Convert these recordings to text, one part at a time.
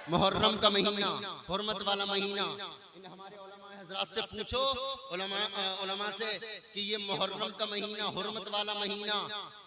मुहर्रम का महीना, हुर्मत वाला महीना। इन हमारे उलमा हजरात से पूछो, उलमा से कि ये मुहर्रम का महीना, हुर्मत वाला महीना,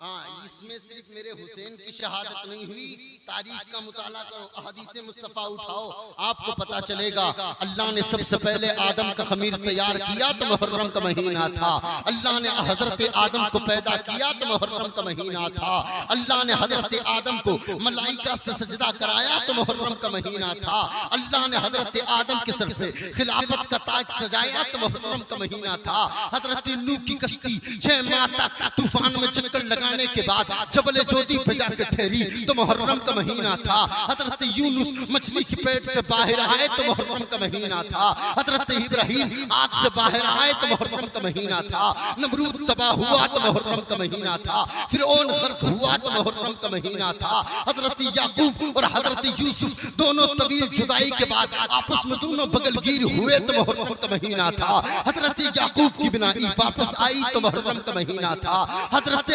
हाँ, इसमें सिर्फ मेरे हुसैन की शहादत नहीं हुई, तारीख का मुताला करो, अहदीसे मुस्तफ़ा उठाओ, आपको पता चलेगा अल्लाह ने सबसे पहले आदम का खमीर तैयार किया तो मुहर्रम का महीना था। अल्लाह ने हजरत आदम को पैदा किया तो मुहर्रम का महीना था। अल्लाह ने हजरत आदम को मलाइका से सजदा कराया तो मुहर्रम का महीना था। अल्लाह ने हजरत आदम के सर पे खिलाफत का ताज सजाया तो मुहर्रम का महीना था। हजरत नूह की कश्ती 6 माह तक तूफान में चक्कर लगाने के बाद जबले जोदी पे जाकर ठहरी तो मुहर्रम का महीना था। हजरत यूनुस मछली के पेट से बाहर आए तो मुहर्रम का महीना था। हजरत इब्राहिम आग से बाहर आए तो मुहर्रम का महीना था। नमरूद तबाह हुआ तो मुहर्रम का महीना था। फिरौन गर्क हुआ तो मुहर्रम का महीना था। हजरत याकूब और हजरत यूसुफ दोनों तवील जुदाई के बाद आपस में दोनों बगलगीर हुए तो मुहर्रम का महीना था। हजरत याकूब की बिनाई वापस आई तो मुहर्रम का महीना था। हजरत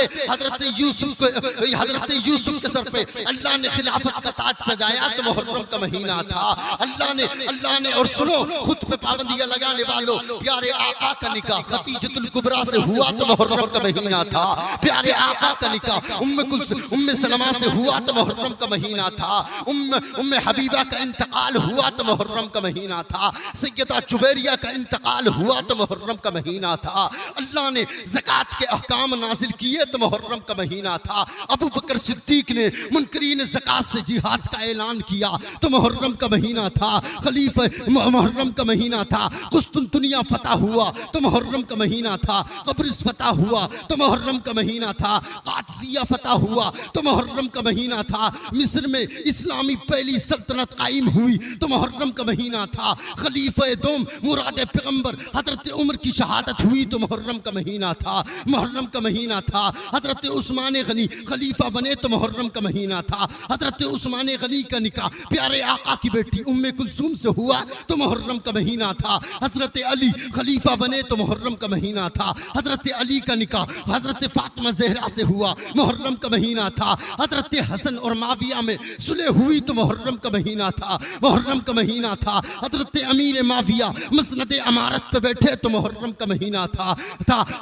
यूसुफ के सर पे अल्लाह ने खिलाफत का ताज सजाया तो मुहर्रम का महीना था। अल्लाह ने और सुनो, खुद पे पाबंदियां लगाने वालों, प्यारे आका का निकाह खतीजतुल कुबरा से हुआ तो मुहर्रम का महीना था। प्यारे आका का निकाह उम्मे सलमा से हुआ तो मुहर्रम का महीना था। उम्मे हबीबा का इंतकाल हुआ तो मुहर्रम का महीना था। सैयदा जुबैरिया का इंतकाल हुआ तो मुहर्रम का महीना था। अल्लाह ने ज़कात के अहकाम नाजिल किए तो मुहर्रम का महीना था। अबू बकर सिद्दीक ने मुनकरीन ज़कात से जिहाद का ऐलान किया तो मुहर्रम का महीना था। खलीफा मुहर्रम का महीना था। कुस्तुनतुनिया फतह हुआ तो मुहर्रम का महीना था। कब्रिस फतह हुआ तो मुहर्रम का महीना था। कादसिया फतह हुआ तो मुहर्रम का महीना था। मिस्र में इस्लामी पहली सल्तनत कायम हुई तो मुहर्रम का महीना था। खलीफा दोम मुराद पैगंबर हजरत उमर की शहादत हुई तो मुहर्रम का महीना था। मुहर्रम का महीना था। हजरत उस्मान गनी खलीफा बने तो मुहर्रम का महीना था। हजरत उस्मान गनी का निकाह प्यारे आका की बेटी उम्मे कुलसूम से हुआ तो मुहर्रम का महीना था। हजरत अली खलीफा बने तो मुहर्रम का महीना था। हजरत अली का निकाह हजरत फातिमा ज़हरा से हुआ, मुहर्रम का महीना था। हजरत हसन और माविया में सुलह हुई तो मुहर्रम का महीना था। मुहर्रम का महीना था। हजरत अमीर माविया मसनद अमारत पे बैठे तो मुहर्रम का महीना था।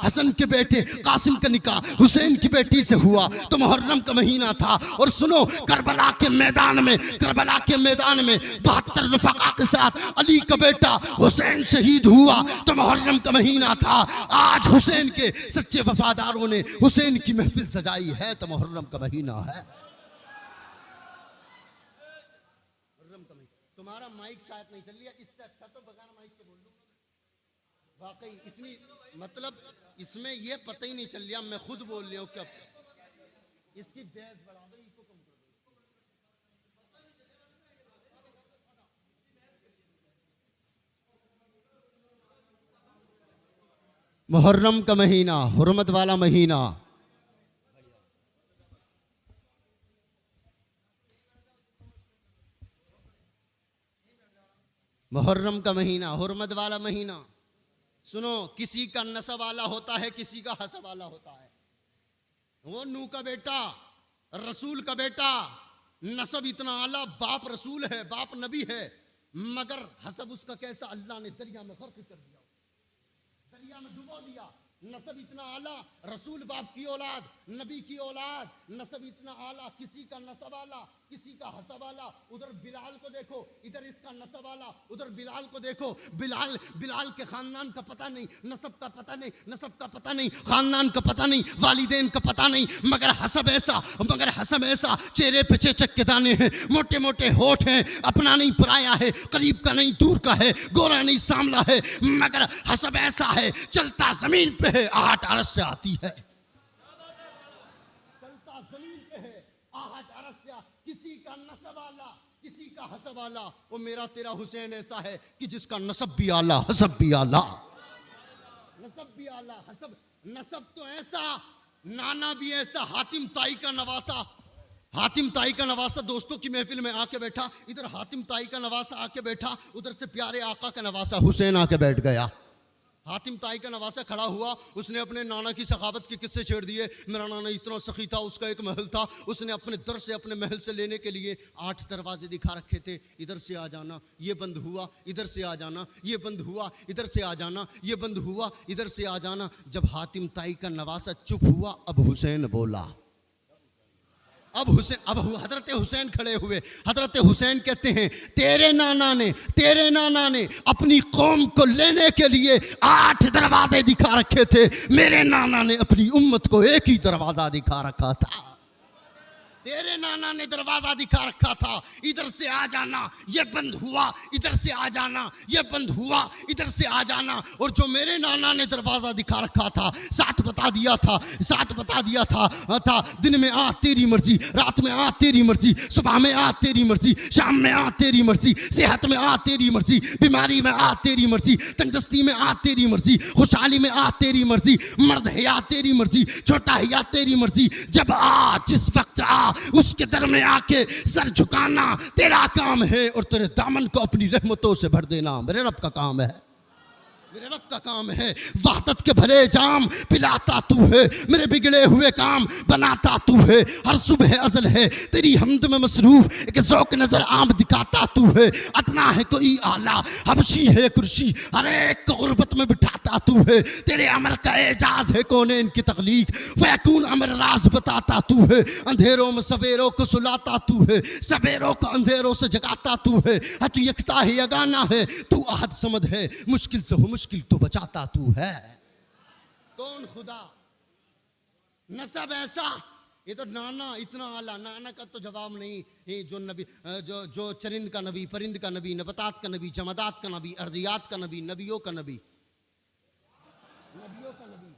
हसन के बेटे कासिम का निकाह हुसैन की बेटी से हुआ तो मुहर्रम का महीना था। और सुनो, करबला के मैदान में 72 रफ़क़ा के साथ अली का बेटा हुसैन शहीद हुआ तो मुहर्रम का महीना था। आज हुसैन के सच्चे वफादारों ने हुसैन की महफिल सजाई है तो मुहर्रम का महीना है। तुम्हारा माइक शायद नहीं चल रहा, इससे अच्छा तो बगैर माइक के बोल दूंगा। वाकई इतनी मतलब इसमें ये पता ही नहीं चल रहा, मैं खुद बोल रहा हूँ क्या। इसकी बेस बढ़ा दो, इसको कम कर दो। मुहर्रम का महीना, हुर्मत वाला महीना। मुहर्रम का महीना, हुर्मत वाला महीना। सुनो, किसी का नसब वाला होता है, किसी का हसब वाला होता है। वो नूह का बेटा, रसूल का बेटा, नसब इतना आला, बाप रसूल है, बाप नबी है, मगर हसब उसका कैसा, अल्लाह ने दरिया में गर्क कर दिया, दरिया में डुबो दिया। नसब इतना आला, रसूल बाप की औलाद, नबी की औलाद, नसब इतना आला, किसी का नसब आला, किसी का हसब आला। उधर बिलाल को देखो, इधर इसका नसब आला, उधर बिलाल को देखो, बिलाल के खानदान का पता नहीं, नसब का पता नहीं, नसब का पता नहीं, खानदान का पता नहीं, वालिदैन का पता नहीं, मगर हसब ऐसा, चेहरे पे चेचक के दाने हैं, मोटे मोटे होठ हैं, अपना नहीं पराया है, करीब का नहीं दूर का है, गोरा नहीं सांवला है, मगर हसब ऐसा है, चलता जमीन पे है, आहट अरश से आती है। चलता जमीन पे है, आहट अरश से, किसी का नसब आला, किसी का हसब आला। वो मेरा तेरा हुसैन ऐसा है कि जिसका नसब भी आला, हसब भी आला। नसब भी आला, हसब, नसब तो ऐसा, नाना भी ऐसा। हातिम ताई का नवासा दोस्तों की महफिल में आके बैठा, इधर हातिम ताई का नवासा आके बैठा, उधर से प्यारे आका का नवासा हुसैन आके बैठ गया। हातिम ताई का नवासा खड़ा हुआ, उसने अपने नाना की सखावत के किस्से छेड़ दिए। मेरा नाना इतना सखी था, उसका एक महल था, उसने अपने दर से अपने महल से लेने के लिए 8 दरवाजे दिखा रखे थे। इधर से आ जाना, ये बंद हुआ, इधर से आ जाना, ये बंद हुआ, इधर से आ जाना, ये बंद हुआ, इधर से आ जाना। जब हातिम ताई का नवासा चुप हुआ, अब हुसैन बोला। अब हजरत हुसैन खड़े हुए। हजरत हुसैन कहते हैं, तेरे नाना ने अपनी कौम को लेने के लिए 8 दरवाजे दिखा रखे थे, मेरे नाना ने अपनी उम्मत को एक ही दरवाजा दिखा रखा था। तेरे नाना ने दरवाजा दिखा रखा था, इधर से आ जाना, ये बंद हुआ, इधर से आ जाना, ये बंद हुआ, इधर से आ जाना। और जो मेरे नाना ने दरवाजा दिखा रखा था, साथ बता दिया था, दिन में आ तेरी मर्जी, रात में आ तेरी मर्जी, सुबह में आ तेरी मर्जी, शाम में आ तेरी मर्जी, सेहत में आ तेरी मर्जी, बीमारी में आ तेरी मर्जी, तंगदस्ती में आ तेरी मर्जी, खुशहाली में आ तेरी मर्जी, मर्द है या तेरी मर्जी, छोटा है या तेरी मर्जी। जब आ, जिस वक्त आ, उसके दर में आके सर झुकाना तेरा काम है, और तेरे दामन को अपनी रहमतों से भर देना मेरे रब का काम है, मेरे रब का काम है। वहदत के भरे जाम पिलाता तू है, मेरे बिगड़े हुए काम बनाता तू है। हर सुबह अज़ल है तेरी हमद में मसरूफ, एक ज़ौक़ नज़र आम दिखाता तू है। अदना है कोई आला, हबशी है कुर्सी, हर एक को गुर्बत में बिठाता तू है। तेरे अमर का एजाज़ है कौनेन की तख्लीक, फ़यकून अमर राज बताता तू है। अंधेरों में सवेरों को सुलाता तू है, सवेरों को अंधेरों से जगाता तू है। तू यकता है, यगाना है, तू अहद समद है, मुश्किल से हो मुश्किल तो बचाता तू है। कौन खुदा, नसब ऐसा, ये तो नाना इतना आला, नाना का तो जवाब नहीं। ये जो नबी, जो चरिंद का नबी, परिंद का नबी, नबतात का नबी, जमादात का नबी, अर्जियात का नबी, नबियों का नबी, नबियों का नबी।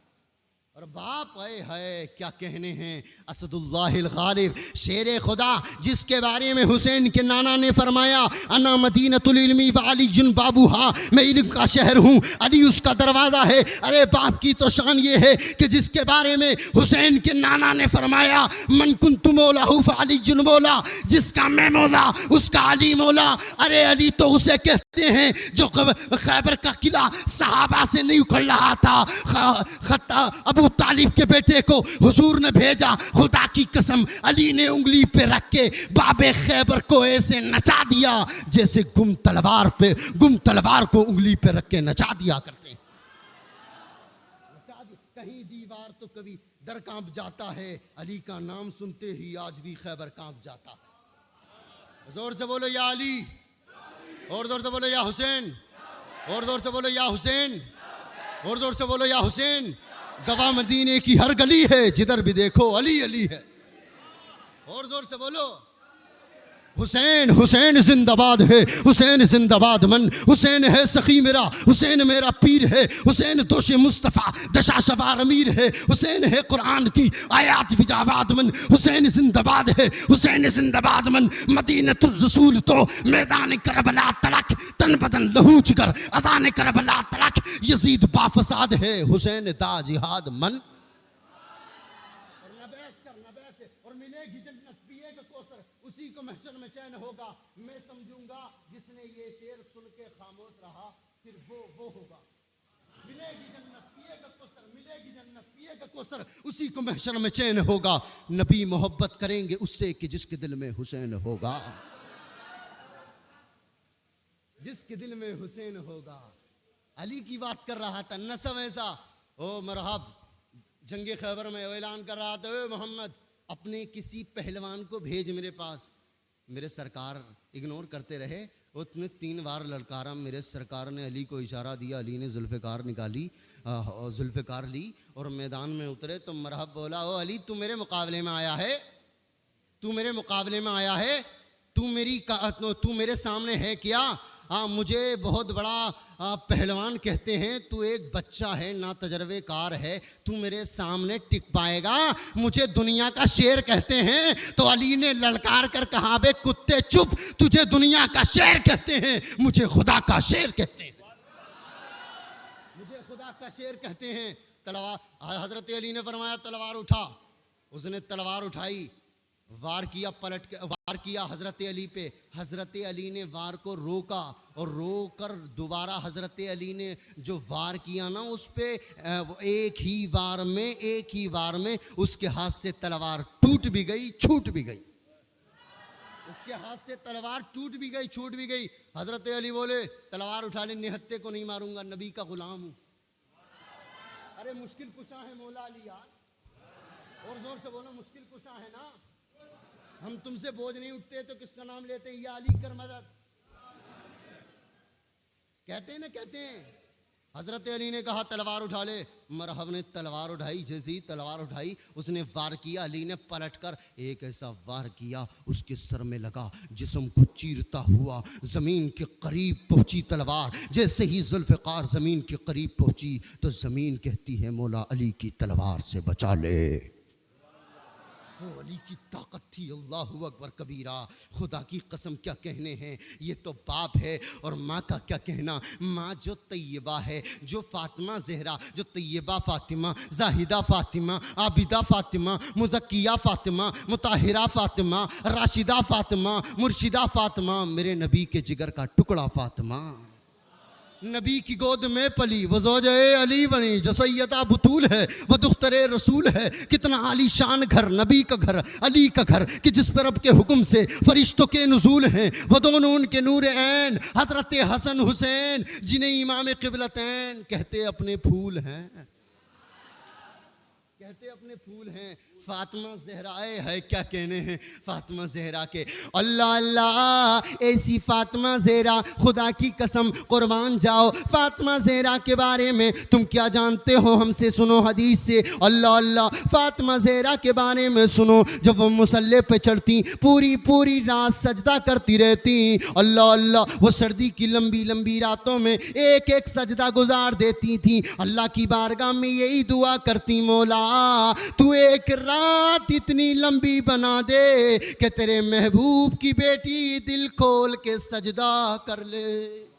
और बाप है क्या कहने हैं, असदुल्लाहिल गालिब, शेर खुदा, जिसके बारे में हुसैन के नाना ने फरमाया, अना मदीनतुल इल्मी व अली जुन बाबूहा, मैं इल्म का शहर हूँ, अली उसका दरवाज़ा है। अरे बाप की तो शान ये है कि जिसके बारे में हुसैन के नाना ने फरमाया, मन कुन्तु मौलाहु फ अली जुन मौला, जिसका मैं मौला उसका अली मौला। अरे अली तो उसे कहते हैं जो खैबर का किला सहाबा से नहीं उखड़ रहा था, अबू तालिब के बेटे को हुजूर ने भेजा। खुदा की कसम, अली ने उंगली पे रख के बाबे खैबर को ऐसे नचा दिया जैसे गुम तलवार को उंगली पे रख के नचा दिया करते हैं। कहीं दीवार तो कभी दर कांप जाता है, अली का नाम सुनते ही आज भी खैबर कांप जाता है। जोर से बोलो या अली, और जोर से बोलो या हुसैन, और जोर से बोलो या हुसैन, और जोर से बोलो या हुसैन। गवाह मदीने की हर गली है, जिधर भी देखो अली अली है। और जोर से बोलो हुसैन, हुसैन जिंदाबाद है, हुसैन जिंदाबाद मन, हुसैन है सखी मेरा, हुसैन मेरा पीर है, हुसैन दोषे मुस्तफ़ा दशा शबार अमीर है, हुसैन है कुरान की आयात फिजाबाद मन, हुसैन जिंदाबाद है, हुसैन जिंदाबाद मन। मदीनतुर रसूल तो मैदान करबला तलक, तन बदन लहू जिगर अदान करबला तलक, यजीद बाफसाद है, हुसैन दा जिहाद मन। और मिलेगी जन्नत, पिएगा कौसर, उसी को महशर में चैन होगा। मैं समझूंगा जिसने ये शेर सुन के खामोश रहा, फिर वो होगा। मिलेगी जन्नत, पिएगा कौसर, मिलेगी जन्नत, पिएगा कौसर, उसी को महशर में चैन होगा। नबी मोहब्बत करेंगे उससे कि जिसके दिल में हुसैन होगा, जिसके दिल में हुसैन होगा। अली की बात कर रहा था, नसब ऐसा, ओ मरहब, जंगे खैबर में ऐलान कर रहा था, ओ मोहम्मद अपने किसी पहलवान को भेज मेरे पास। मेरे सरकार इग्नोर करते रहे, उसने 3 बार ललकारा। मेरे सरकार ने अली को इशारा दिया, अली ने जुल्फ़िकार निकाली, जुल्फ़िकार ली और मैदान में उतरे तो मरहब बोला, ओ अली तू मेरे मुकाबले में आया है, तू मेरे मुकाबले में आया है, तू मेरे सामने है क्या? मुझे बहुत बड़ा पहलवान कहते हैं, तू एक बच्चा है, ना तजर्बेकार है, तू मेरे सामने टिक पाएगा? मुझे दुनिया का शेर कहते हैं। तो अली ने ललकार कर कहा, बे कुत्ते चुप, तुझे दुनिया का शेर कहते हैं, मुझे खुदा का शेर कहते हैं, मुझे खुदा का शेर कहते हैं। तलवार, हजरत अली ने फरमाया तलवार उठा, उसने तलवार उठाई, वार किया, पलट के वार किया हजरत अली पे। हजरत अली ने वार को रोका और रोकर दोबारा हजरत अली ने जो वार किया ना उस पे, एक ही वार में उसके हाथ से तलवार टूट भी गई, छूट भी गई। उसके हाथ से तलवार टूट भी गई, छूट भी गई। हजरत अली बोले तलवार उठा ले, निहत्ते को नहीं मारूंगा, नबी का गुलाम हूं। अरे मुश्किल कुशा है मौला अली यार, और जोर से बोलो, मुश्किल कुशा है ना। हम तुमसे बोझ नहीं उठते तो किसका नाम लेते हैं? या अली कर मदद कहते हैं ना, कहते हैं। हजरत अली ने कहा तलवार उठा ले। मरहब ने तलवार उठाई, जैसे ही तलवार उठाई उसने वार किया। अली ने पलटकर एक ऐसा वार किया, उसके सर में लगा, जिस्म को चीरता हुआ जमीन के करीब पहुंची तलवार। जैसे ही जुल्फ़िकार जमीन के करीब पहुंची तो जमीन कहती है मौला अली की तलवार से बचा ले। वो अली की ताकत थी, अल्लाहु अकबर कबीरा। खुदा की कसम क्या कहने हैं, ये तो बाप है। और माँ का क्या कहना, माँ जो तैयबा है, जो फातिमा ज़हरा, जो तैयबा फातिमा, जाहिदा फातिमा, आबिदा फातिमा, मुज़क्किया फातिमा, मुताहिरा फातिमा, राशिदा फातिमा, मुर्शिदा फातिमा, मेरे नबी के जिगर का टुकड़ा फातिमा, नबी की गोद में पली, वो ज़ौजे अली बनी, जो सैयदा बुतूल है, वो दुख्तरे रसूल है। कितना आलीशान घर, नबी का घर, अली का घर, कि जिस पर रब के हुक्म से फरिश्तों के नुज़ूल हैं। वो दोनों उनके नूर ऐन, हज़रत हसन हुसैन, जिन्हें इमाम क़िबलतैन कहते अपने फूल हैं, कहते अपने फूल हैं। फातिमा ज़हराए है, क्या कहने हैं फातिमा ज़हरा के। अल्लाह अल्लाह, ऐसी फातिमा ज़हरा, खुदा की कसम कुर्बान जाओ। फातिमा ज़हरा के बारे में तुम क्या जानते हो, हमसे सुनो हदीस से। अल्लाह अल्लाह, फातिमा ज़हरा के बारे में सुनो। जब वो मुसल्ले पे चढ़ती, पूरी पूरी रात सजदा करती रहती। अल्लाह अल्लाह, वो सर्दी की लंबी लंबी रातों में एक एक सजदा गुजार देती थी। अल्लाह की बारगाह में यही दुआ करती, मौला तू एक रात इतनी लंबी बना दे कि तेरे महबूब की बेटी दिल खोल के सजदा कर ले।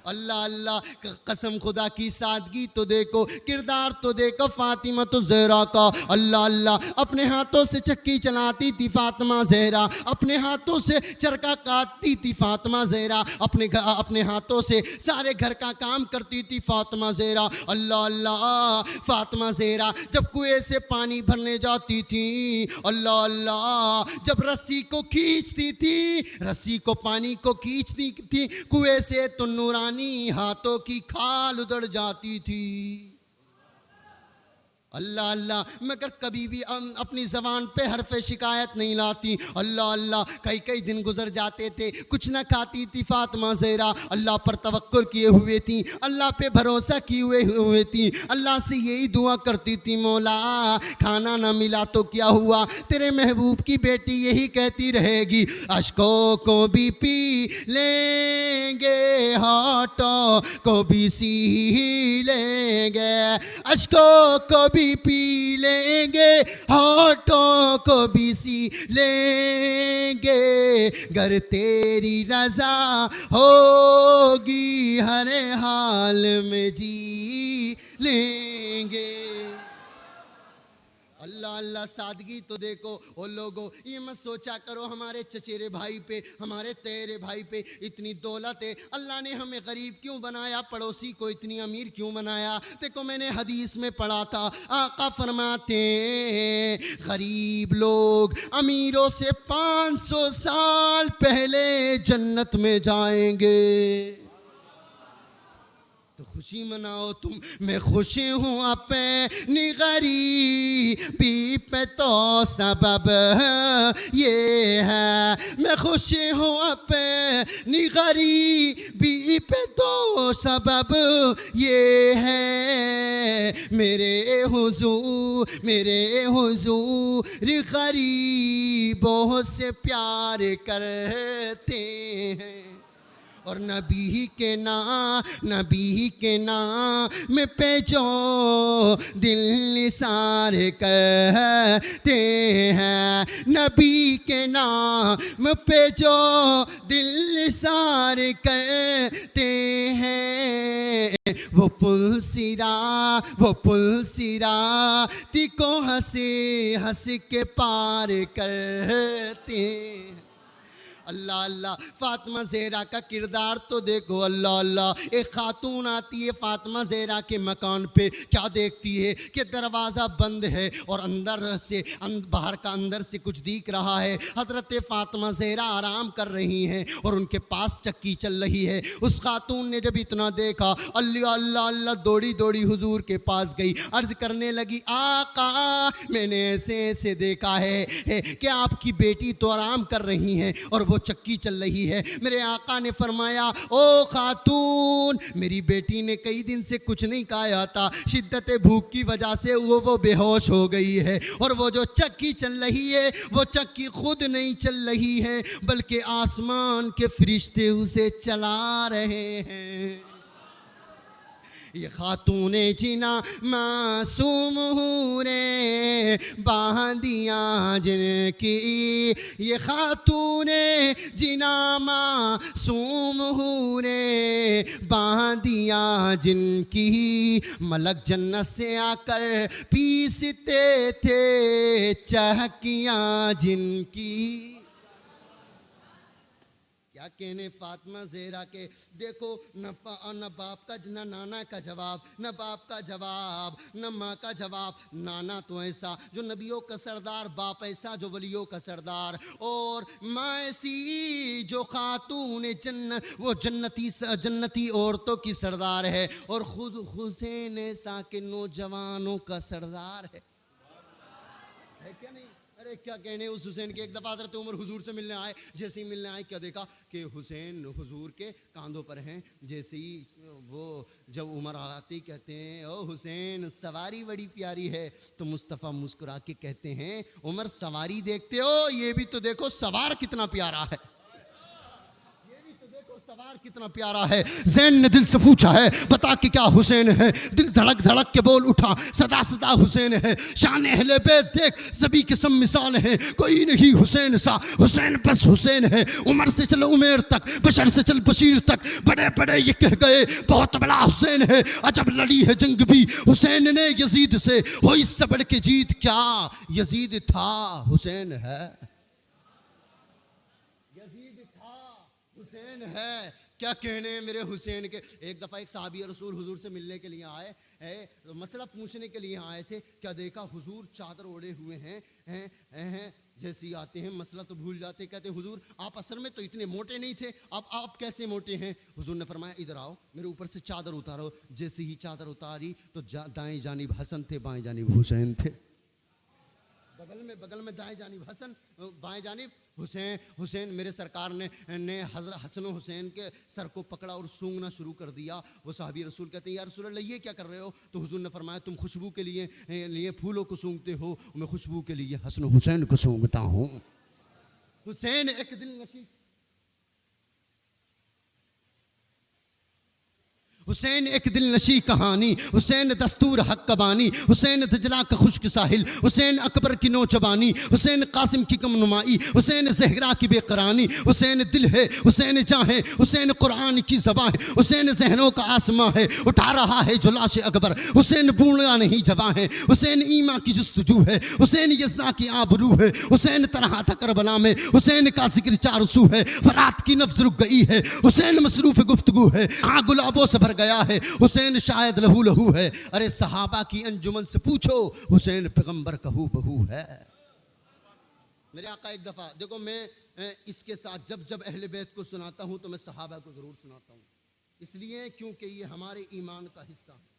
अल्लाह अल्लाह, कसम खुदा की सादगी तो देखो, किरदार तो देखो फातिमा तो ज़हरा का। अल्लाह अल्लाह, अपने हाथों से चक्की चलाती थी फातिमा ज़हरा, अपने हाथों से चरखा काटती थी फातिमा ज़हरा, अपने हाथों से सारे घर का काम करती थी फातिमा ज़हरा। अल्लाह अल्लाह, फातिमा ज़हरा जब कुएं से पानी भरने जाती थी, अल्लाह अल्लाह, जब रस्सी को खींचती थी, रस्सी को पानी को खींचती थी कुएं से, तो नूरानी हाथों की खाल उधड़ जाती थी। अल्लाह अल्लाह, मगर कभी भी अपनी ज़बान पे हरफ़े शिकायत नहीं लाती। अल्लाह अल्लाह, कई कई दिन गुजर जाते थे, कुछ ना खाती थी फातिमा ज़हरा। अल्लाह पर तवक्कुल किए हुए थी, अल्लाह पे भरोसा किए हुए थी। अल्लाह से यही दुआ करती थी, मौला खाना ना मिला तो क्या हुआ, तेरे महबूब की बेटी यही कहती रहेगी, अश्कों को भी पी लेंगे, हाथों को भी सी लेंगे, अश्कों को भी पी लेंगे, होठों को भी सी लेंगे, गर तेरी रजा होगी हर हाल में जी लेंगे। अल्लाह अल्लाह, सादगी तो देखो। ओ लोगो, ये मत सोचा करो हमारे चचेरे भाई पे, हमारे तेरे भाई पे इतनी दौलत है, अल्लाह ने हमें गरीब क्यों बनाया, पड़ोसी को इतनी अमीर क्यों बनाया। देखो मैंने हदीस में पढ़ा था, आका फरमाते हैं गरीब लोग अमीरों से 500 साल पहले जन्नत में जाएंगे। तो खुशी मनाओ तुम, मैं खुशी हूँ अपनी गरीबी पे, तो सबब ये है, मैं खुशी हूँ अपनी गरीबी पे, तो सबब ये है, मेरे हुजूर गरीबों से प्यार करते हैं। और नबी के नाम पे जो दिल निसार करते हैं, नबी के नाम पे जो दिल निसार करते हैं, वो पुल सिरा तिको हंसी हंस के पार करते हैं। अल्लाह अल्लाह, फातिमा ज़हरा का किरदार तो देखो। अल्लाह अल्लाह, एक खातून आती है फातिमा ज़हरा के मकान पे, क्या देखती है कि दरवाज़ा बंद है और अंदर से बाहर का अंदर से कुछ दिख रहा है। हज़रत फातिमा ज़हरा आराम कर रही हैं और उनके पास चक्की चल रही है। उस खातून ने जब इतना देखा, अल्लाह अल्लाह अल्लाह, दौड़ी दौड़ी हुजूर के पास गई, अर्ज़ करने लगी, आका मैंने ऐसे ऐसे देखा है कि आपकी बेटी तो आराम कर रही हैं और वो चक्की चल रही है। मेरे आका ने फरमाया, ओ खातून, मेरी बेटी ने कई दिन से कुछ नहीं खाया था, शिद्दत भूख की वजह से वो बेहोश हो गई है, और वो जो चक्की चल रही है वो चक्की खुद नहीं चल रही है बल्कि आसमान के फरिश्ते उसे चला रहे हैं। ये खातूने जिना मासूम हूरे बांदिया जिनकी, ये खातूने जिना मासूम हूरे बांदिया जिनकी, मलक जन्नत से आकर पीसते थे चहकियाँ जिनकी। क्या कहने फातिमा ज़हरा के। देखो न बाप का न नाना का जवाब, न बाप का जवाब, न माँ का जवाब। नाना तो ऐसा जो नबियों का सरदार, बाप ऐसा जो वलियों का सरदार, और माँ ऐसी जो खातून वो जन्नती औरतों की सरदार है, और खुद हुसैन ऐसा के नौजवानों का सरदार है क्या नहीं? अरे क्या कहने उस हुसैन के। एक दफ़ा हज़रत उमर हुजूर से मिलने आए, जैसे ही मिलने आए क्या देखा कि हुसैन हुजूर के कांधों पर हैं। जैसे ही वो जब उमर आती कहते हैं, ओ हुसैन सवारी बड़ी प्यारी है, तो मुस्तफ़ा मुस्कुरा के कहते हैं, उमर सवारी देखते हो, ये भी तो देखो सवार कितना प्यारा है, सवार कितना प्यारा है। ज़ैन ने दिल से पूछा है, बता कि क्या हुसैन है? दिल धड़क धड़क के बोल उठा, सदा सदा हुसैन है। शान अहले बैत देख सभी किस्म मिसाल है, कोई नहीं हुसैन सा, हुसैन बस हुसैन है। उमर से चल उमेर तक, बशर से चल बशीर तक, बड़े बड़े ये कह गए बहुत बड़ा हुसैन है। अजब लड़ी है जंग भी हुसैन ने यजीद से, हो इससे बढ़ के जीत क्या यजीद था हुसैन है, हुसैन है। क्या कहने मेरे हुसैन के। एक दफ़ा एक साहबी रसूल हुजूर से मिलने के लिए आए है, मसला पूछने के लिए आए थे। क्या देखा हुजूर चादर ओढ़े हुए हैं, जैसे ही आते हैं मसला तो भूल जाते। कहते हुजूर आप असल में तो इतने मोटे नहीं थे, अब आप कैसे मोटे हैं? हुजूर ने फरमाया, इधर आओ, मेरे ऊपर से चादर उतारो। जैसे ही चादर उतारी तो दाएं जानिब हसन थे, बाएं जानिब हुसैन थे। बगल में दाएं जानिब हसन, बाएं जानिब हुसैन। हुसैन मेरे सरकार ने हज़रत हसन हुसैन के सर को पकड़ा और सूंघना शुरू कर दिया। वो साहबी रसूल कहते हैं, या रसूल अल्लाह ये क्या कर रहे हो? तो हुजूर ने फरमाया, तुम खुशबू के लिए फूलों को सूंघते हो, मैं खुशबू के लिए हसन हुसैन को सूंघता हूँ। हुसैन एक दिल नशी, हुसैन एक दिल नशी कहानी, हुसैन दस्तूर हक कबानी, हुसैन दजला का खुश्क साहिल, हुसैन अकबर की नौजवानी, हुसैन कासिम की कम नुमाई, हुसैन ज़हरा की बेकरानी, हुसैन दिल है, हुसैन जान है, हुसैन कुरान की ज़बां है, हुसैन जहनों का आसमां है, उठा रहा है जो लाश अकबर, हुसैन बूढ़ा नहीं जवां है, हुसैन ईमा की जुस्तजू है, हुसैन यज़दा की आबरू है, हुसैन तरह था करबला में, हुसैन का जिक्र चारसू है, फरात की नफ्स रुक गई है, हुसैन मसरूफ़ गुफ्तगू है, हाँ गुलाबों से गया है, हुसैन शायद लहू लहू है। अरे सहाबा की अंजुमन से पूछो, हुसैन पैगंबर कहू बहू है। मेरे आका एक दफा देखो, मैं इसके साथ जब जब अहले बैत को सुनाता हूं तो मैं सहाबा को जरूर सुनाता हूं, इसलिए क्योंकि ये हमारे ईमान का हिस्सा है।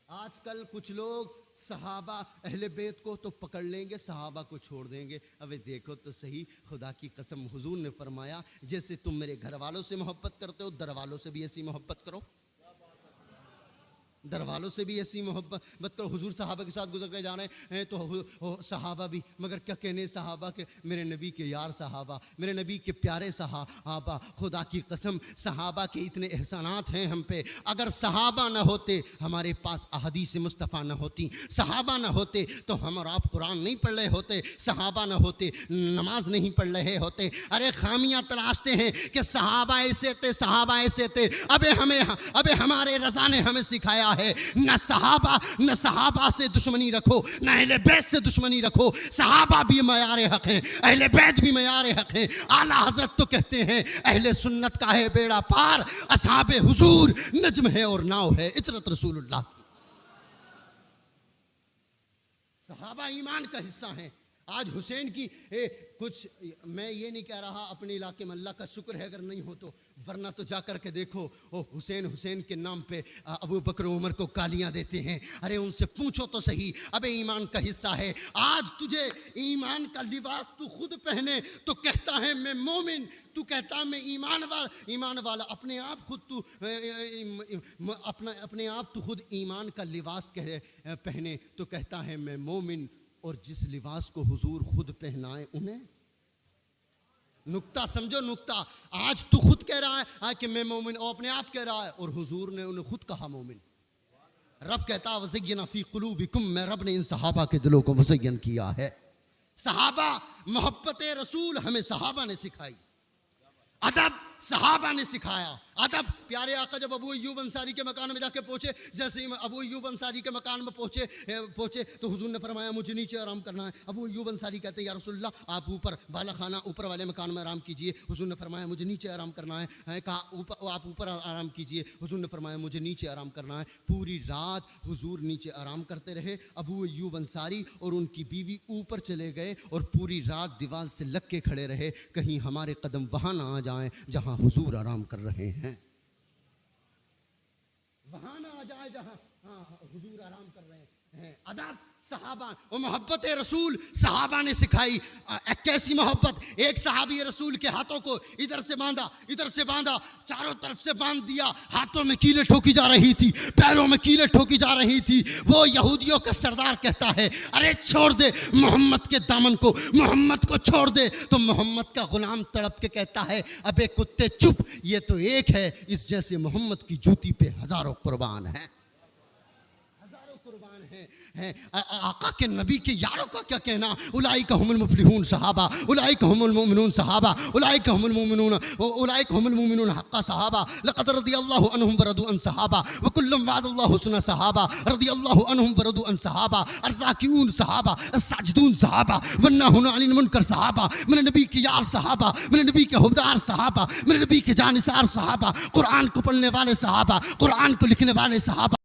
आजकल कुछ लोग सहाबा अहले बैत को तो पकड़ लेंगे, सहाबा को छोड़ देंगे। अबे देखो तो सही, खुदा की कसम हुजूर ने फरमाया, जैसे तुम मेरे घर वालों से मोहब्बत करते हो, दर वालों से भी ऐसी मोहब्बत करो। दर वालों से भी ऐसी मोहब्बत करो। हुजूर सहाबा के साथ गुजर कर जा रहे हैं तो सहाबा भी, मगर क्या कहने सहाबा के, मेरे नबी के यार सहाबा, मेरे नबी के प्यारे सहाबा, खुदा की कसम सहाबा के इतने एहसानात हैं हम पे। अगर सहाबा न होते, हमारे पास अहदीस मुस्तफ़ा न होती, सहाबा न होते तो हम और आप कुरान नहीं पढ़ रहे होते, सहाबा न होते नमाज नहीं पढ़ रहे होते। अरे खामियां तलाशते हैं कि सहाबा ऐसे थे, सहाबा ऐसे थे। अबे हमारे रज़ा ने हमें सिखाया है, न सहाबा से दुश्मनी रखो, न अहले बैत से दुश्मनी रखो। सहाबा भी मयारे हक हैं, अहले बैत भी मयारे हक हैं। आला हजरत तो कहते हैं अहले सुन्नत का है बेड़ा पार, असहाबे हुजूर नज्म है और नाव है इतरत रसूलुल्लाह। सहाबा ईमान का हिस्सा हैं। आज हुसैन की कुछ, मैं ये नहीं कह रहा अपने इलाके में अल्लाह का शुक्र है अगर नहीं हो तो, वरना तो जा कर के देखो ओ हुसैन के नाम पे अबू बकर उमर को गालियां देते हैं। अरे उनसे पूछो तो सही, अबे ईमान का हिस्सा है। आज तुझे ईमान का लिबास तू खुद पहने तो कहता है मैं मोमिन, तू कहता है मैं ईमान वाला। अपने आप खुद तू अपने आप तू खुद ईमान का लिबास पहने तो कहता है मैं मोमिन। और जिस लिबास को हुजूर खुद पहनाए उन्हें, नुक्ता समझो नुक्ता। आज तू खुद कह रहा है कि मैं मोमिन, और अपने आप कह रहा है, और हुजूर ने उन्हें खुद कहा मोमिन। रब कहता वज़य्यना फ़ी क़ुलूबिकुम, मैं रब ने इन सहाबा के दिलों को मुज़य्यन किया है। सहाबा, मोहब्बत रसूल हमें सहाबा ने सिखाई, अदब सहाबा ने सिखाया। अदब प्यारे आका जब अबू अय्यूब अंसारी के मकान में जाके पहुंचे, जैसे ही अबू अय्यूब अंसारी के मकान में पहुंचे तो हुजूर ने फरमाया मुझे नीचे आराम करना है। अबू अय्यूब अंसारी कहते हैं या रसूलल्लाह आप ऊपर बाला खाना ऊपर वाले मकान में आराम कीजिए। हुजूर ने फरमाया मुझे नीचे आराम करना है। कहा आप ऊपर आराम कीजिए। हुजूर ने फरमाया मुझे नीचे आराम करना है। पूरी रात हुजूर नीचे आराम करते रहे। अबू अय्यूब अंसारी और उनकी बीवी ऊपर चले गए और पूरी रात दीवार से लग के खड़े रहे, कहीं हमारे कदम वहां ना आ जाएं जहां हुजूर आराम कर रहे हैं, वहां ना आ जाए जहां हुजूर आराम कर रहे हैं। अदब सहाबा और मोहब्बत रसूल सहाबा ने सिखाई। कैसी मोहब्बत, एक सहाबी रसूल के हाथों को इधर से बांधा, चारों तरफ से बांध दिया। हाथों में कीलें ठोकी जा रही थी, पैरों में कीलें ठोकी जा रही थी। वो यहूदियों का सरदार कहता है अरे छोड़ दे मोहम्मद के दामन को, मोहम्मद को छोड़ दे। तो मोहम्मद का गुलाम तड़प के कहता है अबे कुत्ते चुप, ये तो एक है, इस जैसे मोहम्मद की जूती पे हजारों कुर्बान हैं, हजारों कुर्बान हैं। आका के नबी के यारों का क्या कहना। उलाइका हुमुल मुफलिहून सहाबा, उलाइका हुमुल मुमिनून सहाबा, उलाइका हुमुल मुमिनून हक्का सहाबा, लक़द रदियल्लाहु अन्हुम व रदू अन सहाबा, व कुल्लुम वअदल्लाहु हुस्ना सहाबा, रदियल्लाहु अन्हुम व रदू अन सहाबा, अर्राकिऊन सहाबा, अस्साजिदून सहाबा, वन्नाहुन अनिल मुनकर सहाबा, मेरे नबी के यार सहाबा, मेरे नबी के हुबदार सहाबा, मेरे नबी के जानिसार सहाबा, कुरान को पढ़ने वाले सहाबा, कुरान को लिखने वाले सहाबा।